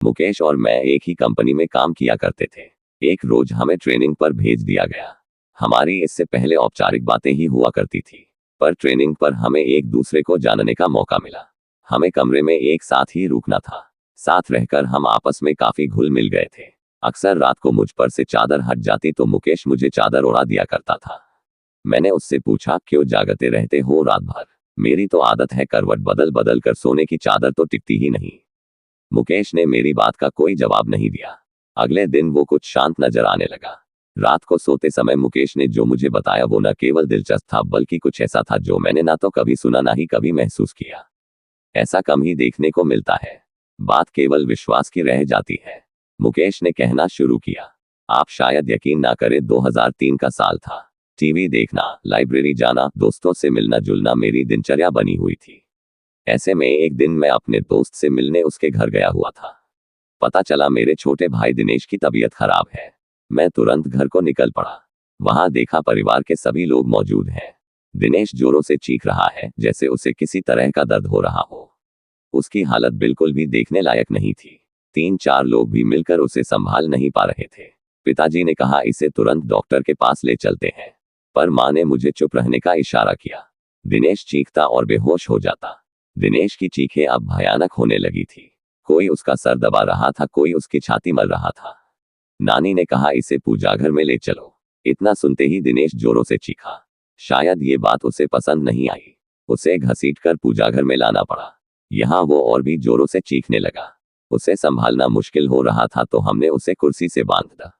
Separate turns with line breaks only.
मुकेश और मैं एक ही कंपनी में काम किया करते थे। एक रोज हमें ट्रेनिंग पर भेज दिया गया। हमारी इससे पहले औपचारिक बातें ही हुआ करती थी, पर ट्रेनिंग पर हमें एक दूसरे को जानने का मौका मिला। हमें कमरे में एक साथ ही रुकना था। साथ रहकर हम आपस में काफी घुल मिल गए थे। अक्सर रात को मुझ पर से चादर हट जाती तो मुकेश मुझे चादर उड़ा दिया करता था। मैंने उससे पूछा, क्यों जागते रहते हो रात भर? मेरी तो आदत है करवट बदल बदल कर सोने की, चादर तो टिकती ही नहीं। मुकेश ने मेरी बात का कोई जवाब नहीं दिया। अगले दिन वो कुछ शांत नजर आने लगा। रात को सोते समय मुकेश ने जो मुझे बताया वो न केवल दिलचस्प था बल्कि कुछ ऐसा था जो मैंने ना तो कभी सुना ना ही कभी महसूस किया। ऐसा कम ही देखने को मिलता है। बात केवल विश्वास की रह जाती है। मुकेश ने कहना शुरू किया, आप शायद यकीन ना करें, 2003 का साल था। टीवी देखना, लाइब्रेरी जाना, दोस्तों से मिलना जुलना मेरी दिनचर्या बनी हुई थी। ऐसे में एक दिन मैं अपने दोस्त से मिलने उसके घर गया हुआ था। पता चला मेरे छोटे भाई दिनेश की तबीयत खराब है। मैं तुरंत घर को निकल पड़ा। वहां देखा परिवार के सभी लोग मौजूद हैं। दिनेश जोरों से चीख रहा है, जैसे उसे किसी तरह का दर्द हो रहा हो। उसकी हालत बिल्कुल भी देखने लायक नहीं थी। 3-4 लोग भी मिलकर उसे संभाल नहीं पा रहे थे। पिताजी ने कहा, इसे तुरंत डॉक्टर के पास ले चलते हैं, पर मां ने मुझे चुप रहने का इशारा किया। दिनेश चीखता और बेहोश हो जाता। दिनेश की चीखें अब भयानक होने लगी थी। कोई उसका सर दबा रहा था, कोई उसकी छाती मल रहा था। नानी ने कहा, इसे पूजा घर में ले चलो। इतना सुनते ही दिनेश जोरों से चीखा। शायद ये बात उसे पसंद नहीं आई। उसे घसीटकर पूजा घर में लाना पड़ा। यहाँ वो और भी जोरों से चीखने लगा। उसे संभालना मुश्किल हो रहा था तो हमने उसे कुर्सी से बांध दिया।